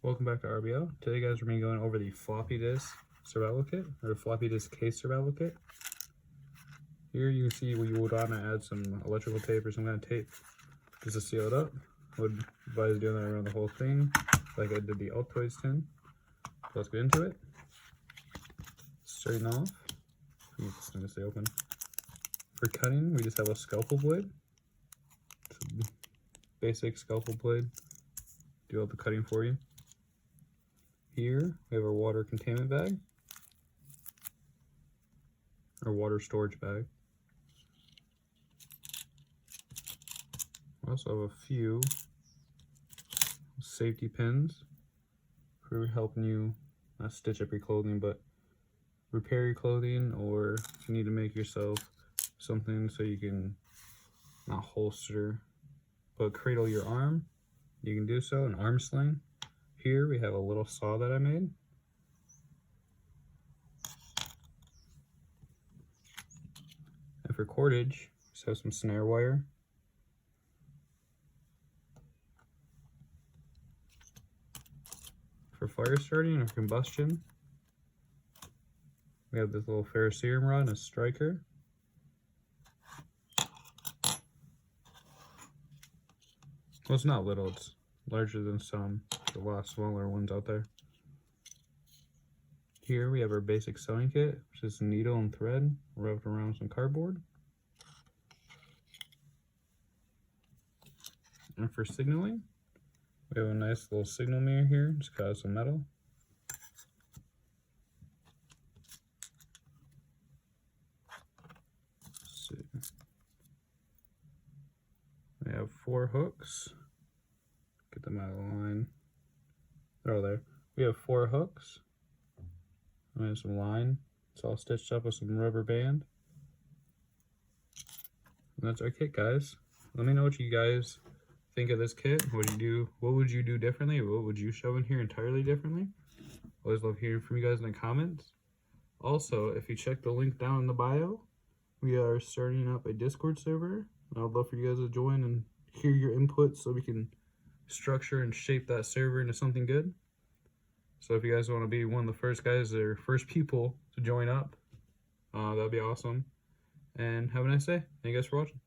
Welcome back to RBO. Today guys, we're going to be going over the floppy disk survival kit, or floppy disk case survival kit. Here you can see you would want to add some electrical tape or some kind of tape just to seal it up. I would advise doing that around the whole thing, like I did the Altoids tin. So let's get into it. Starting off, need this thing to stay open. For cutting, we just have a scalpel blade. It's a basic scalpel blade. Do all the cutting for you. Here we have our water containment bag, our water storage bag. We also have a few safety pins for helping you not stitch up your clothing, but repair your clothing, or if you need to make yourself something so you can not holster but cradle your arm, you can do so, an arm sling. Here we have a little saw that I made. And for cordage, just have some snare wire. For fire starting or combustion, we have this little ferrocerium rod and a striker. Well, it's not little, it's larger than some. There's a lot of smaller ones out there. Here we have our basic sewing kit, which is needle and thread rubbed around some cardboard. And for signaling, we have a nice little signal mirror here, just cut out some metal. Let's see. We have 4 hooks. Get them out of the line. They're all there. We have 4 hooks. We have some line. It's all stitched up with some rubber band. And that's our kit, guys. Let me know what you guys think of this kit. What would you do differently? What would you show in here entirely differently? Always love hearing from you guys in the comments. Also, if you check the link down in the bio, we are starting up a Discord server. I'd love for you guys to join and hear your input so we can structure and shape that server into something good. So if you guys want to be one of the first guys or first people to join up, that'd be awesome. And have a nice day. Thank you guys for watching.